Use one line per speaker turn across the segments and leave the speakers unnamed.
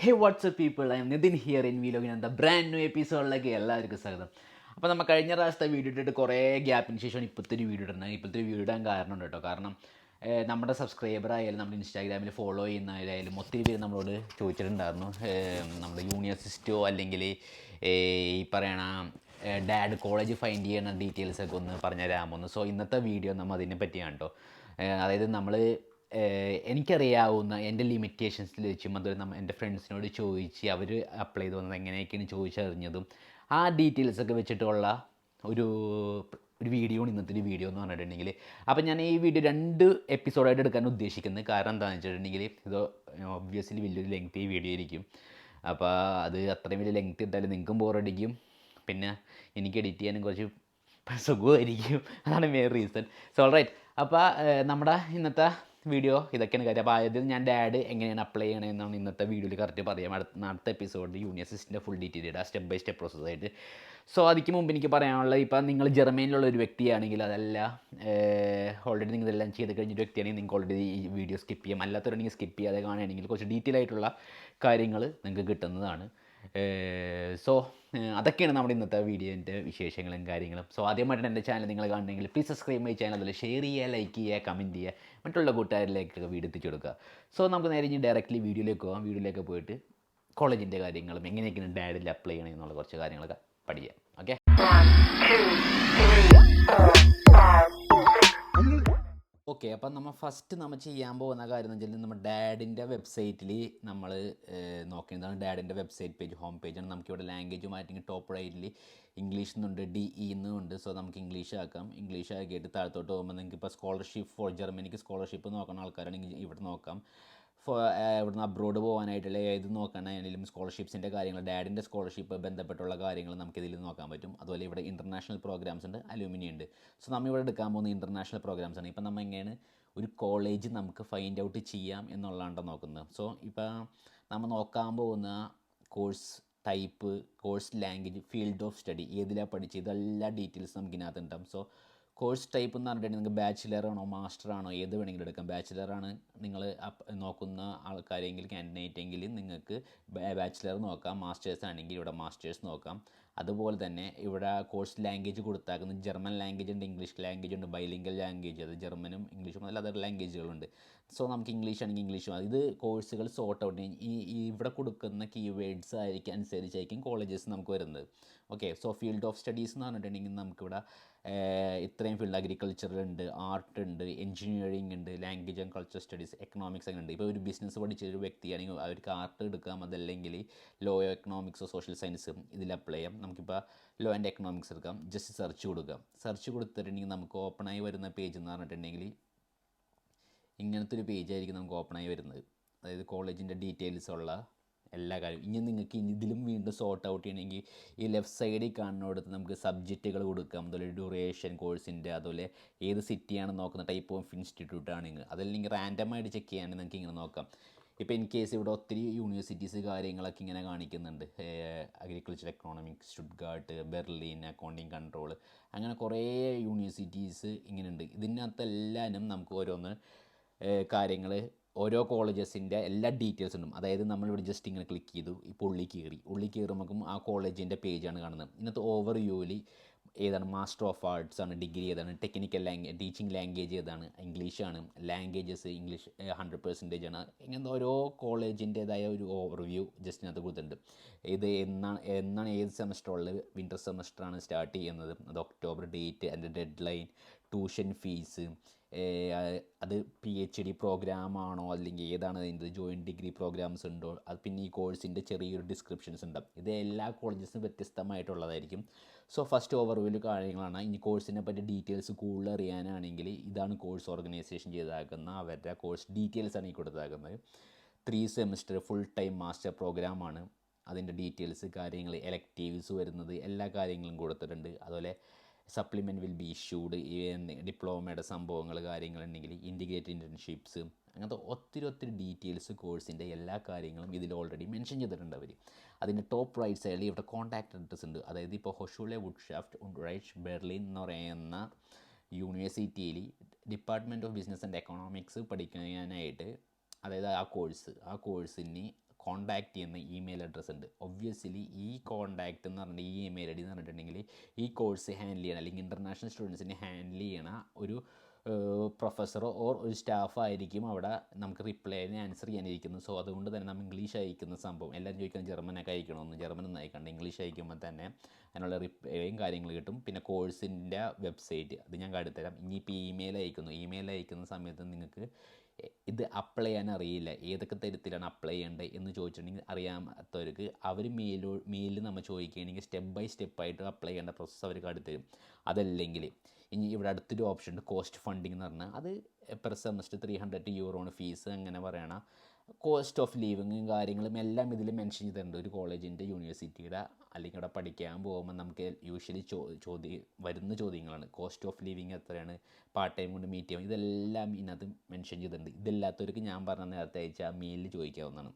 Hey what's up people, I am Nithin here in വീലോഗിന് brand new എപ്പിസോഡിലേക്ക് എല്ലാവർക്കും സ്വാഗതം. അപ്പോൾ നമ്മൾ കഴിഞ്ഞ പ്രാവശ്യത്തെ വീഡിയോ ഇട്ടിട്ട് കുറേ ഗ്യാപ്പിന് ശേഷമാണ് ഇപ്പോഴത്തെ ഒരു വീഡിയോ ഇടുന്നത്. ഇപ്പോഴത്തെ ഒരു വീഡിയോ ഇടാൻ കാരണമുണ്ട് കേട്ടോ. കാരണം നമ്മുടെ സബ്സ്ക്രൈബർ ആയാലും നമ്മുടെ ഇൻസ്റ്റാഗ്രാമിൽ ഫോളോ ചെയ്യുന്നവരായാലും ഒത്തിരി പേര് നമ്മളോട് ചോദിച്ചിട്ടുണ്ടായിരുന്നു, നമ്മുടെ യൂണിവേഴ്സിറ്റിയോ അല്ലെങ്കിൽ ഈ പറയണ ഡാഡ് കോളേജ് ഫൈൻഡ് ചെയ്യുന്ന ഡീറ്റെയിൽസൊക്കെ ഒന്ന് പറഞ്ഞു തരാമോന്ന്. സോ ഇന്നത്തെ വീഡിയോ നമ്മൾ അതിനെ പറ്റിയാണ് കേട്ടോ. അതായത് നമ്മൾ എനിക്കറിയാവുന്ന എൻ്റെ ലിമിറ്റേഷൻസിൽ വെച്ചും അതുപോലെ എൻ്റെ ഫ്രണ്ട്സിനോട് ചോദിച്ച് അവർ അപ്ലൈ ചെയ്ത് വന്നത് എങ്ങനെയൊക്കെയാണ് ചോദിച്ചറിഞ്ഞതും ആ ഡീറ്റെയിൽസൊക്കെ വെച്ചിട്ടുള്ള ഒരു ഒരു വീഡിയോ ആണ് ഇന്നത്തെ ഒരു വീഡിയോ എന്ന് പറഞ്ഞിട്ടുണ്ടെങ്കിൽ. അപ്പോൾ ഞാൻ ഈ വീഡിയോ 2 എപ്പിസോഡായിട്ട് എടുക്കാൻ ഉദ്ദേശിക്കുന്നത്. കാരണം എന്താണെന്ന് വെച്ചിട്ടുണ്ടെങ്കിൽ ഇത് ഒബ്വിയസ്ലി വലിയൊരു ലെങ്തി വീഡിയോ ആയിരിക്കും. അപ്പോൾ അത് അത്രയും വലിയ ലെങ്ത് ഇട്ടാലും നിങ്ങൾക്കും ബോറടിക്കും, പിന്നെ എനിക്ക് എഡിറ്റ് ചെയ്യാനും കുറച്ച് സുഖമായിരിക്കും. അതാണ് മെയിൻ റീസൺ. സോ ഓൾറൈറ്റ്, അപ്പോൾ നമ്മുടെ ഇന്നത്തെ വീഡിയോ ഇതൊക്കെയാണ് കാര്യം. അപ്പോൾ ആദ്യം ഞാൻ ഡാഡ് എങ്ങനെയാണ് അപ്ലൈ ചെയ്യണമെന്നാണ് ഇന്നത്തെ വീഡിയോയിൽ കറക്റ്റ് പറയാം. അടുത്ത എപ്പിസോഡിൽ യൂണിവേഴ്സിറ്റിൻ്റെ ഫുൾ ഡീറ്റെയിൽ ഇടാം, സ്റ്റെപ്പ് ബൈ സ്റ്റെപ്പ് പ്രോസസ്സായിട്ട്. സോ അതിക്ക് മുമ്പ് എനിക്ക് പറയാനുള്ളത്, ഇപ്പം നിങ്ങൾ ജർമ്മനിലുള്ള ഒരു വ്യക്തിയാണെങ്കിൽ, അതല്ല ഓൾറെഡി നിങ്ങൾ ഇതെല്ലാം ചെയ്ത് കഴിഞ്ഞൊരു വ്യക്തിയാണെങ്കിൽ നിങ്ങൾക്ക് ഓൾറെഡി ഈ വീഡിയോ സ്കിപ്പ് ചെയ്യാം. അല്ലാത്തവരുണ്ടെങ്കിൽ സ്കിപ്പ് ചെയ്യാതെ കാണുകയാണെങ്കിൽ കുറച്ച് ഡീറ്റെയിൽ ആയിട്ടുള്ള കാര്യങ്ങൾ നിങ്ങൾക്ക് കിട്ടുന്നതാണ്. സോ അതൊക്കെയാണ് നമ്മുടെ ഇന്നത്തെ വീഡിയോൻ്റെ വിശേഷങ്ങളും കാര്യങ്ങളും. സോ ആദ്യമായിട്ടാണ് എൻ്റെ ചാനൽ നിങ്ങൾ കാണണമെങ്കിൽ പ്ലീസ് സബ്സ്ക്രൈബ് മൈ ചാനൽ, അതുപോലെ ഷെയർ ചെയ്യുക, ലൈക്ക് ചെയ്യുക, കമൻറ്റ് ചെയ്യുക, മറ്റുള്ള കൂട്ടുകാരിലേക്കൊക്കെ വീഡിയോ എത്തിച്ചു കൊടുക്കുക. സോ നമുക്ക് നേരെ ഇനി ഡയറക്റ്റ്ലി വീഡിയോയിലേക്ക് പോകാം. വീഡിയോയിലേക്ക് പോയിട്ട് കോളേജിൻ്റെ കാര്യങ്ങളും എങ്ങനെയൊക്കെയാണ് ഡാഡിൽ അപ്ലൈ ചെയ്യണം എന്നുള്ള കുറച്ച് കാര്യങ്ങളൊക്കെ പഠിക്കാം. Okay, okay. അപ്പം നമ്മൾ ഫസ്റ്റ് ചെയ്യാൻ പോകുന്ന കാര്യം എന്ന് വെച്ചാൽ, നമ്മുടെ ഡാഡിൻ്റെ വെബ്സൈറ്റിൽ നമ്മൾ നോക്കേണ്ടതാണ്. ഡാഡിൻ്റെ വെബ്സൈറ്റ് പേജ്, ഹോം പേജാണ്. നമുക്കിവിടെ ലാംഗ്വേജ് മാറ്റിങ് ടോപ്പ് റൈറ്റിൽ ഇംഗ്ലീഷ് എന്നുണ്ട്, DE എന്നുണ്ട്. സോ നമുക്ക് ഇംഗ്ലീഷ് ആക്കാം. ഇംഗ്ലീഷ് ആക്കിയിട്ട് താഴത്തോട്ട് പോകുമ്പോൾ നിങ്ങൾക്ക് ഇപ്പോൾ സ്കോളർഷിപ്പ് ഫോർ ജർമ്മനിക്ക് സ്കോളർഷിപ്പ് നോക്കുന്ന ആൾക്കാരാണെങ്കിൽ ഇവിടെ നോക്കാം. ഇവിടുന്ന് അബ്രോഡ് പോകാനായിട്ടുള്ള ഏത് നോക്കാനായാലും സ്കോളർഷിപ്സിൻ്റെ കാര്യങ്ങൾ, ഡാഡിൻ്റെ സ്കോളർഷിപ്പ് ബന്ധപ്പെട്ടുള്ള കാര്യങ്ങൾ നമുക്കിതിൽ നോക്കാൻ പറ്റും. അതുപോലെ ഇവിടെ ഇൻ്റർനാഷണൽ പ്രോഗ്രാംസ് ഉണ്ട്, അലൂമിനി ഉണ്ട്. സോ നമ്മൾ ഇവിടെ എടുക്കാൻ പോകുന്ന ഇൻ്റർനാഷണൽ പ്രോഗ്രാംസ് ആണ്. ഇപ്പം നമ്മൾ എങ്ങനെയാണ് ഒരു കോളേജ് നമുക്ക് ഫൈൻഡ് ഔട്ട് ചെയ്യാം എന്നുള്ളതാണ് നോക്കുന്നത്. സോ ഇപ്പോൾ നമ്മൾ നോക്കാൻ പോകുന്ന course type, course language, field of study, ഏതിലാണ് പഠിച്ചത്, ഇതെല്ലാ ഡീറ്റെയിൽസ് നമുക്ക് ഇതിനകത്ത് ഉണ്ടാകും. സോ കോഴ്സ് ടൈപ്പ് എന്ന് പറഞ്ഞിട്ടുണ്ടെങ്കിൽ നിങ്ങൾക്ക് ബാച്ചിലറാണോ മാസ്റ്ററാണോ ഏത് വേണമെങ്കിലും എടുക്കാം. ബാച്ചിലറാണ് നിങ്ങൾ നോക്കുന്ന ആൾക്കാരെങ്കിൽ, കാൻഡിഡേറ്റ് എങ്കിൽ നിങ്ങൾക്ക് ബാച്ചിലർ നോക്കാം. മാസ്റ്റേഴ്സ് ആണെങ്കിൽ ഇവിടെ മാസ്റ്റേഴ്സ് നോക്കാം. അതുപോലെ തന്നെ ഇവിടെ കോഴ്സ് ലാംഗ്വേജ് കൊടുത്താക്കുന്നത് ജർമ്മൻ ലാംഗ്വേജ് ഉണ്ട്, ഇംഗ്ലീഷ് ലാംഗ്വേജ് ഉണ്ട്, ബൈലിംഗൽ ലാംഗ്വേജ്, അത് ജർമ്മനും ഇംഗ്ലീഷും അല്ല അതർ ലാംഗ്വേജുകളുണ്ട്. സോ നമുക്ക് ഇംഗ്ലീഷ് ആണെങ്കിൽ ഇംഗ്ലീഷും. ഇത് കോഴ്സുകൾ സോർട്ട് ഔട്ട് ഇവിടെ കൊടുക്കുന്ന കീവേഡ്സ് ആയിരിക്കും അനുസരിച്ചായിരിക്കും കോളേജസ് നമുക്ക് വരുന്നത്. Okay, so field of studies എന്ന് പറഞ്ഞിട്ടുണ്ടെങ്കിൽ നമുക്കിവിടെ ഇത്രയും ഫീൽഡ്, അഗ്രികൾച്ചറുണ്ട്, ആർട്ട് ഉണ്ട്, എഞ്ചിനീയറിംഗ് ഉണ്ട്, language and culture studies, economics അങ്ങനെ ഉണ്ട്. ഇപ്പോൾ ഒരു ബിസിനസ് പഠിച്ച ഒരു വ്യക്തിയാണെങ്കിൽ അവർക്ക് ആർട്ട് എടുക്കാം, അതല്ലെങ്കിൽ ലോ, എക്കണോമിക്സോ സോഷ്യൽ സയൻസ് ഇതിൽ അപ്ലൈ ചെയ്യാം. നമുക്കിപ്പോൾ ലോ ആൻഡ് എക്കണോമിക്സ് എടുക്കാം. ജസ്റ്റ് സെർച്ച് കൊടുക്കാം. സെർച്ച് കൊടുത്തിട്ടുണ്ടെങ്കിൽ നമുക്ക് ഓപ്പണായി വരുന്ന പേജ് എന്ന് പറഞ്ഞിട്ടുണ്ടെങ്കിൽ ഇങ്ങനത്തെ ഒരു പേജായിരിക്കും നമുക്ക് ഓപ്പണായി വരുന്നത്. അതായത് കോളേജിൻ്റെ ഡീറ്റെയിൽസ് ഉള്ള എല്ലാ കാര്യവും. ഇനി നിങ്ങൾക്ക് ഇതിലും വീണ്ടും സോർട്ട് ഔട്ട് ചെയ്യണമെങ്കിൽ ഈ ലെഫ്റ്റ് സൈഡിൽ കാണുന്നിടത്ത് നമുക്ക് സബ്ജക്റ്റുകൾ കൊടുക്കാം. അതുപോലെ ഡ്യൂറേഷൻ കോഴ്സിൻ്റെ, അതുപോലെ ഏത് സിറ്റിയാണ് നോക്കുന്ന, ടൈപ്പ് ഓഫ് ഇൻസ്റ്റിറ്റ്യൂട്ട് ആണെങ്കിൽ, അതല്ലെങ്കിൽ റാൻഡമായിട്ട് ചെക്ക് ചെയ്യാണെങ്കിൽ നിങ്ങൾക്ക് ഇങ്ങനെ നോക്കാം. ഇപ്പോൾ ഇൻ കേസ് ഇവിടെ ഒത്തിരി യൂണിവേഴ്സിറ്റീസ് കാര്യങ്ങളൊക്കെ ഇങ്ങനെ കാണിക്കുന്നുണ്ട്. Agriculture economics, Stuttgart, Berlin, accounting control, അങ്ങനെ കുറേ യൂണിവേഴ്സിറ്റീസ് ഇങ്ങനെയുണ്ട്. ഇതിനകത്തെല്ലാനും നമുക്ക് ഓരോന്ന് കാര്യങ്ങൾ, ഓരോ കോളേജസിൻ്റെ എല്ലാ ഡീറ്റെയിൽസ് ഉണ്ട്. അതായത് നമ്മളിവിടെ ജസ്റ്റ് ഇങ്ങനെ ക്ലിക്ക് ചെയ്തു, ഇപ്പോൾ ഉള്ളി കയറുമ്പോഴേക്കും ആ കോളേജിൻ്റെ പേജാണ് കാണുന്നത്. ഇന്നത്തെ ഓവർ വ്യൂവിൽ ഏതാണ് മാസ്റ്റർ ഓഫ് ആർട്സ് ആണ്, ഡിഗ്രി ഏതാണ്, ടെക്നിക്കൽ ലാംഗ്വേജ്, ടീച്ചിങ് ലാംഗ്വേജ് ഏതാണ്, ഇംഗ്ലീഷാണ്, ലാംഗ്വേജസ് ഇംഗ്ലീഷ് 100% ആണ്. ഇങ്ങനത്തെ ഓരോ കോളേജിൻ്റേതായ ഒരു ഓവർവ്യൂ ജസ്റ്റ് ഇതിനകത്ത് കൊടുത്തിട്ടുണ്ട്. ഇത് എന്നാണ് ഏത് സെമസ്റ്ററുള്ളത്, വിൻ്റർ സെമസ്റ്ററാണ് സ്റ്റാർട്ട് ചെയ്യുന്നത്, അത് ഒക്ടോബർ ഡേറ്റ്, അതിൻ്റെ ഡെഡ് ലൈൻ, ട്യൂഷൻ ഫീസ്, അത് PhD പ്രോഗ്രാമാണോ അല്ലെങ്കിൽ ഏതാണ് അതിൻ്റെ, ജോയിൻറ്റ് ഡിഗ്രി പ്രോഗ്രാംസ് ഉണ്ടോ, അത് പിന്നെ ഈ കോഴ്സിൻ്റെ ചെറിയൊരു ഡിസ്ക്രിപ്ഷൻസ് ഉണ്ടാവും. ഇത് എല്ലാ കോളേജസിനും വ്യത്യസ്തമായിട്ടുള്ളതായിരിക്കും. സോ ഫസ്റ്റ് ഓവർവ്യൂവിൽ കാര്യങ്ങളാണ്. ഇനി കോഴ്സിനെ പറ്റി ഡീറ്റെയിൽസ് കൂടുതൽ അറിയാനാണെങ്കിൽ ഇതാണ് കോഴ്സ് ഓർഗനൈസേഷൻ ചെയ്താക്കുന്ന അവരുടെ കോഴ്സ് ഡീറ്റെയിൽസാണ് ഈ കൊടുത്താക്കുന്നത്. 3 സെമിസ്റ്റർ ഫുൾ ടൈം മാസ്റ്റർ പ്രോഗ്രാമാണ്. അതിൻ്റെ ഡീറ്റെയിൽസ് കാര്യങ്ങൾ, എലക്റ്റീവ്സ് വരുന്നത് എല്ലാ കാര്യങ്ങളും കൊടുത്തിട്ടുണ്ട്. അതുപോലെ സപ്ലിമെൻറ്റ് വിൽ ബി ഇഷ്യൂഡ്, ഡിപ്ലോമയുടെ സംഭവങ്ങൾ കാര്യങ്ങളുണ്ടെങ്കിൽ, ഇൻറ്റിഗ്രേറ്റഡ് ഇൻറ്റേൺഷിപ്സ്, അങ്ങനത്തെ ഒത്തിരി ഡീറ്റെയിൽസ് കോഴ്സിൻ്റെ എല്ലാ കാര്യങ്ങളും ഇതിൽ ഓൾറെഡി മെൻഷൻ ചെയ്തിട്ടുണ്ട് അവർ. അതിൻ്റെ ടോപ്പ് റൈറ്റ് സൈഡിൽ ഇവിടെ കോൺടാക്റ്റ് അഡ്രസ്സ് ഉണ്ട്. അതായത് ഇപ്പോൾ ഹൊഷൂലെ വുഡ്ഷാഫ്റ്റ് und റൈറ്റ് ബെർലിൻ എന്ന് പറയുന്ന യൂണിവേഴ്സിറ്റിയിൽ department of business and economics പഠിക്കാനായിട്ട്, അതായത് ആ കോഴ്സിന് കോൺടാക്റ്റ് ചെയ്യുന്ന ഇമെയിൽ അഡ്രസ്സ് ഉണ്ട്. ഒബ്വിയസ്ലി ഈ കോൺടാക്റ്റ് എന്ന് പറഞ്ഞിട്ട് ഈ ഇമെയിൽ ഐ ഡി എന്ന് പറഞ്ഞിട്ടുണ്ടെങ്കിൽ ഈ കോഴ്സ് ഹാൻഡിൽ ചെയ്യണം അല്ലെങ്കിൽ ഇൻ്റർനാഷണൽ സ്റ്റുഡൻസിനെ ഹാൻഡിൽ ചെയ്യണ ഒരു പ്രൊഫസറോ ഓർ ഒരു സ്റ്റാഫായിരിക്കും അവിടെ നമുക്ക് റിപ്ലൈന് ആൻസർ ചെയ്യാനിരിക്കുന്നത്. സോ അതുകൊണ്ട് തന്നെ നമ്മൾ ഇംഗ്ലീഷ് അയക്കുന്ന സംഭവം എല്ലാവരും ചോദിക്കുന്നത് ജർമ്മനൊക്കെ അയക്കണമെന്ന്. ജർമ്മനൊന്നും അയക്കണ്ട, ഇംഗ്ലീഷ് അയക്കുമ്പോൾ തന്നെ അതിനുള്ള റിപ്ലൈയും കാര്യങ്ങൾ കിട്ടും. പിന്നെ കോഴ്സിൻ്റെ വെബ്സൈറ്റ് അത് ഞാൻ കാണിത്തരാം. ഇനിയിപ്പോൾ ഇമെയിൽ അയക്കുന്ന സമയത്ത് നിങ്ങൾക്ക് ഇത് അപ്ലൈ ചെയ്യാൻ അറിയില്ല, ഏതൊക്കെ തരത്തിലാണ് അപ്ലൈ ചെയ്യേണ്ടത് എന്ന് ചോദിച്ചിട്ടുണ്ടെങ്കിൽ അറിയാത്തവർക്ക് അവർ മെയിലിൽ നമ്മൾ ചോദിക്കുകയാണെങ്കിൽ സ്റ്റെപ്പ് ബൈ സ്റ്റെപ്പായിട്ട് അപ്ലൈ ചെയ്യേണ്ട പ്രോസസ്സ് അവർ കാണിത്തരും. അതല്ലെങ്കിൽ ഇനി ഇവിടെ അടുത്തൊരു ഓപ്ഷൻ ഉണ്ട്, കോസ്റ്റ് ഫണ്ടിങ് എന്ന് പറഞ്ഞാൽ അത് പെർ സെമസ്റ്റർ 300 യൂറോണ് ഫീസ്. അങ്ങനെ പറയണ കോസ്റ്റ് ഓഫ് ലീവിങ്ങും കാര്യങ്ങളും എല്ലാം ഇതിൽ മെൻഷൻ ചെയ്തിട്ടുണ്ട്. ഒരു കോളേജിൻ്റെ യൂണിവേഴ്സിറ്റിയുടെ അല്ലെങ്കിൽ ഇവിടെ പഠിക്കാൻ പോകുമ്പോൾ നമുക്ക് യൂഷ്വലി വരുന്ന ചോദ്യങ്ങളാണ് കോസ്റ്റ് ഓഫ് ലിവിങ് എത്രയാണ്, പാർട്ട് ടൈം കൊണ്ട് മീറ്റ് ചെയ്യാം, ഇതെല്ലാം ഇതിനകത്ത് മെൻഷൻ ചെയ്തിട്ടുണ്ട്. ഇതല്ലാത്തവർക്ക് ഞാൻ പറഞ്ഞ നേരത്തെ അയച്ച ആ മെയിലിൽ ചോദിക്കാവുന്നതാണ്.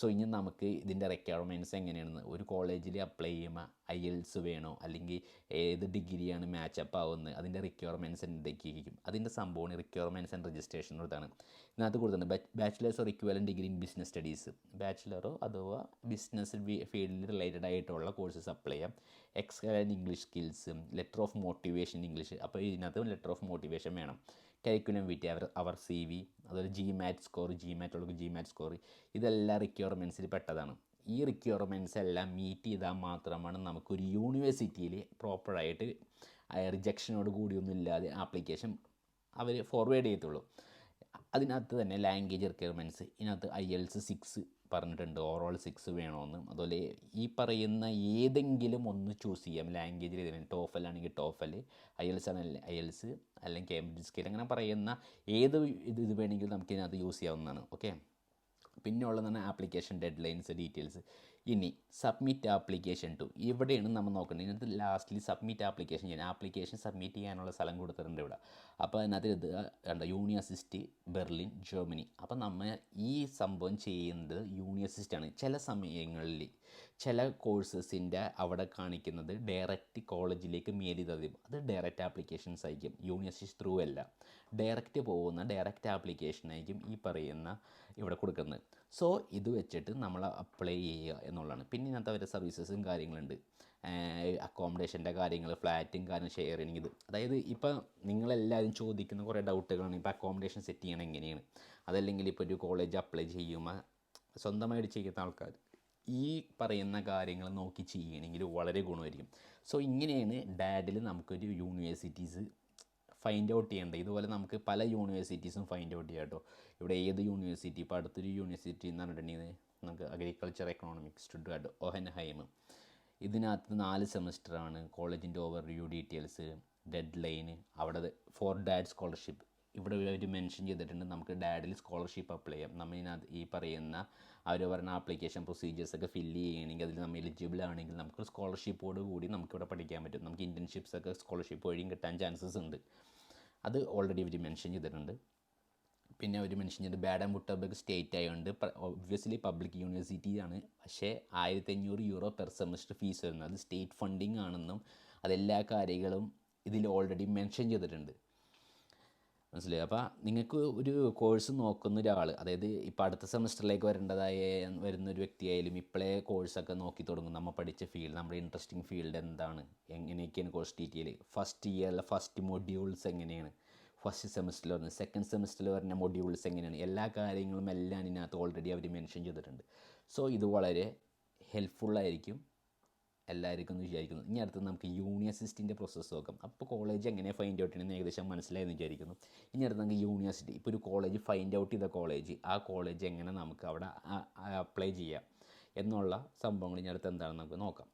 സോ ഇനി നമുക്ക് ഇതിൻ്റെ റിക്വയർമെൻറ്റ്സ് എങ്ങനെയാണെന്ന്, ഒരു കോളേജിൽ അപ്ലൈ ചെയ്യുമ്പോൾ IELTS വേണോ അല്ലെങ്കിൽ ഏത് ഡിഗ്രിയാണ് മാച്ചപ്പ് ആവുന്നത്, അതിൻ്റെ റിക്വയർമെൻറ്റ്സ് എന്തൊക്കെയായിരിക്കും, അതിൻ്റെ സംഭവമാണ് റിക്വയർമെൻറ്റ്സ് ആൻഡ് രജിസ്ട്രേഷൻ കൊടുത്താണ്. ഇതിനകത്ത് കൊടുത്തിട്ടുണ്ട് bachelors or equivalent degree in business studies, ബാച്ചിലറോ അഥവാ ബിസിനസ് ഫീൽഡിൽ റിലേറ്റഡ് ആയിട്ടുള്ള കോഴ്സസ് അപ്ലൈ ചെയ്യാം. Excellent English skills, letter of motivation English, അപ്പോൾ ഇതിനകത്ത് ലെറ്റർ ഓഫ് മോട്ടിവേഷൻ വേണം. കരിക്കുലം വിറ്റ് അവർ CV, അതുപോലെ GMAT സ്കോർ, ഇതെല്ലാം റിക്വയർമെൻറ്റ്സിൽ പെട്ടതാണ്. ഈ റിക്വയർമെൻറ്റ്സ് എല്ലാം മീറ്റ് ചെയ്താൽ മാത്രമാണ് നമുക്കൊരു യൂണിവേഴ്സിറ്റിയിൽ പ്രോപ്പറായിട്ട് റിജക്ഷനോട് കൂടിയൊന്നും ഇല്ലാതെ ആപ്ലിക്കേഷൻ അവർ ഫോർവേഡ് ചെയ്യത്തുള്ളൂ. അതിനകത്ത് തന്നെ ലാംഗ്വേജ് റിക്വയർമെൻറ്റ്സ്, ഇതിനകത്ത് IELTS 6 പറഞ്ഞിട്ടുണ്ട്, ഓവറോൾ 6 വേണമെന്ന്. അതുപോലെ ഈ പറയുന്ന ഏതെങ്കിലും ഒന്ന് ചൂസ് ചെയ്യാം ലാംഗ്വേജിൽ. ഇതിന് ടോഫൽ ആണെങ്കിൽ ടോഫൽ, IELTS ആണെങ്കിൽ IELTS, അല്ലെങ്കിൽ കേംബ്രിഡ്ജ് സ്കെയിൽ, അങ്ങനെ പറയുന്ന ഏത് ഇത് വേണമെങ്കിലും നമുക്ക് ഇതിനകത്ത് യൂസ് ചെയ്യാവുന്നതാണ്. ഓക്കെ, പിന്നെ ഉള്ളതാണ് ആപ്ലിക്കേഷൻ ഡെഡ് ലൈൻസ് ഡീറ്റെയിൽസ്. ഇനി സബ്മിറ്റ് ആപ്ലിക്കേഷൻ ടു, ഇവിടെയാണ് നമ്മൾ നോക്കേണ്ടത്. ഇതിനകത്ത് ലാസ്റ്റിൽ സബ്മിറ്റ് ആപ്ലിക്കേഷൻ ചെയ്യാൻ, ആപ്ലിക്കേഷൻ സബ്മിറ്റ് ചെയ്യാനുള്ള സ്ഥലം കൊടുത്തിട്ടുണ്ട് ഇവിടെ. അപ്പോൾ അതിനകത്ത് ഇത് കണ്ട യൂണിവേഴ്സിറ്റി ബെർലിൻ ജർമ്മനി. അപ്പോൾ നമ്മൾ ഈ സംഭവം ചെയ്യുന്നത് യൂണിവേഴ്സിറ്റിയാണ്. ചില സമയങ്ങളിൽ ചില കോഴ്സസിൻ്റെ അവിടെ കാണിക്കുന്നത് ഡയറക്റ്റ് കോളേജിലേക്ക് മെയിൽ ചെയ്താൽ അത് ഡയറക്റ്റ് ആപ്ലിക്കേഷൻസ് ആയിരിക്കും, യൂണിവേഴ്സിറ്റി ത്രൂ അല്ല. ഡയറക്റ്റ് ആപ്ലിക്കേഷൻ ആയിരിക്കും ഈ പറയുന്ന ഇവിടെ കൊടുക്കുന്നത്. സോ ഇത് വെച്ചിട്ട് നമ്മൾ അപ്ലൈ ചെയ്യുക എന്നുള്ളതാണ്. പിന്നെ ഇതിനകത്ത് അവരുടെ സർവീസസും കാര്യങ്ങളുണ്ട്, അക്കോമഡേഷൻ്റെ കാര്യങ്ങൾ, ഫ്ലാറ്റും കാര്യം ഷെയർ ചെയ്യണമെങ്കിൽ ഇത്. അതായത് ഇപ്പോൾ നിങ്ങളെല്ലാവരും ചോദിക്കുന്ന കുറേ ഡൗട്ടുകളാണ്. ഇപ്പോൾ അക്കോമഡേഷൻ സെറ്റ് ചെയ്യണം എങ്ങനെയാണ്, അതല്ലെങ്കിൽ ഇപ്പോൾ ഒരു കോളേജ് അപ്ലൈ ചെയ്യുമ്പോൾ സ്വന്തമായിട്ട് ചെയ്യുന്ന ആൾക്കാർ ഈ പറയുന്ന കാര്യങ്ങൾ നോക്കി ചെയ്യണമെങ്കിൽ വളരെ ഗുണമായിരിക്കും. സോ ഇങ്ങനെയാണ് ഡാഡിൽ നമുക്കൊരു യൂണിവേഴ്സിറ്റീസ് ഫൈൻഡ് ഔട്ട് ചെയ്യേണ്ടത്. ഇതുപോലെ നമുക്ക് പല യൂണിവേഴ്സിറ്റീസും ഫൈൻഡ് ഔട്ട് ചെയ്യാം കേട്ടോ. ഇവിടെ ഏത് യൂണിവേഴ്സിറ്റി, ഇപ്പോൾ അടുത്തൊരു യൂണിവേഴ്സിറ്റി എന്ന് പറഞ്ഞിട്ടുണ്ടെങ്കിൽ നമുക്ക് അഗ്രികൾച്ചർ എക്കണോമിക്സ് സ്റ്റുഡ്ഗാർഡ് ഓഹൻഹൈം. ഇതിനകത്ത് 4 സെമസ്റ്ററാണ്. കോളേജിൻ്റെ ഓവർവ്യൂ ഡീറ്റെയിൽസ്, ഡെഡ് ലൈന്, അവിടെ ഫോർ ഡാഡ് സ്കോളർഷിപ്പ് ഇവിടെ ഒരു മെൻഷൻ ചെയ്തിട്ടുണ്ട്. നമുക്ക് ഡാഡിൽ സ്കോളർഷിപ്പ് അപ്ലൈ ചെയ്യാം. നമ്മളിതിനകത്ത് ഈ പറയുന്ന അവർ പറഞ്ഞ ആപ്ലിക്കേഷൻ പ്രൊസീജിയേഴ്സൊക്കെ ഫില്ല് ചെയ്യുകയാണെങ്കിൽ അതിൽ നമ്മൾ എലിജിബിൾ ആണെങ്കിൽ നമുക്ക് സ്കോളർഷിപ്പോട് കൂടി നമുക്കിവിടെ പഠിക്കാൻ പറ്റും. നമുക്ക് ഇൻറ്റേൺഷിപ്സൊക്കെ സ്കോളർഷിപ്പ് വഴിയും കിട്ടാൻ ചാൻസസ് ഉണ്ട്. അത് ഓൾറെഡി അവർ മെൻഷൻ ചെയ്തിട്ടുണ്ട്. പിന്നെ അവർ മെൻഷൻ ചെയ്തത് ബാഡ് ആൻഡ് വുട്ടർബർഗ് സ്റ്റേറ്റ് ആയതുകൊണ്ട് ഒബ്വിയസ്ലി പബ്ലിക് യൂണിവേഴ്സിറ്റിയാണ്, പക്ഷേ 1500 യൂറോ പെർ സെമസ്റ്റർ ഫീസ് വരുന്നത്. അത് സ്റ്റേറ്റ് ഫണ്ടിങ് ആണെന്നും അതെല്ലാ കാര്യങ്ങളും ഇതിൽ ഓൾറെഡി മെൻഷൻ ചെയ്തിട്ടുണ്ട്. മനസ്സിലായി. അപ്പോൾ നിങ്ങൾക്ക് ഒരു കോഴ്സ് നോക്കുന്ന ഒരാൾ, അതായത് ഇപ്പോൾ അടുത്ത സെമസ്റ്ററിലേക്ക് വരുന്നൊരു വ്യക്തിയായാലും ഇപ്പോഴേ കോഴ്സൊക്കെ നോക്കി തുടങ്ങും. നമ്മൾ പഠിച്ച ഫീൽഡ്, നമ്മുടെ ഇൻട്രസ്റ്റിംഗ് ഫീൽഡ് എന്താണ്, എങ്ങനെയൊക്കെയാണ് കോഴ്സ് ഡീറ്റെയിൽ, ഫസ്റ്റ് ഇയറിലെ ഫസ്റ്റ് മൊഡ്യൂൾസ് എങ്ങനെയാണ്, ഫസ്റ്റ് സെമസ്റ്ററിൽ വരുന്നത്, സെക്കൻഡ് സെമസ്റ്ററിൽ വരുന്ന മൊഡ്യൂൾസ് എങ്ങനെയാണ്, എല്ലാ കാര്യങ്ങളും എല്ലാം ഇതിനകത്ത് ഓൾറെഡി അവർ മെൻഷൻ ചെയ്തിട്ടുണ്ട്. സോ ഇത് വളരെ ഹെൽപ്ഫുള്ളായിരിക്കും എല്ലാവർക്കും എന്ന് വിചാരിക്കുന്നു. ഇനി അടുത്ത് നമുക്ക് യൂണിവേഴ്സിറ്റിൻ്റെ പ്രോസസ്സ് നോക്കാം. അപ്പോൾ കോളേജ് എങ്ങനെ ഫൈൻഡ് ഔട്ട് ചെയ്യണമെന്ന് ഏകദേശം മനസ്സിലായെന്ന് വിചാരിക്കുന്നു. ഇനി അടുത്ത് നമുക്ക് യൂണിവേഴ്സിറ്റി, ഇപ്പോൾ ഒരു കോളേജ് ഫൈൻഡ് ഔട്ട് ചെയ്ത കോളേജ്, ആ കോളേജ് എങ്ങനെ നമുക്ക് അവിടെ അപ്ലൈ ചെയ്യാം എന്നുള്ള സംഭവങ്ങൾ ഇനി അടുത്ത് എന്താണെന്ന് നമുക്ക് നോക്കാം.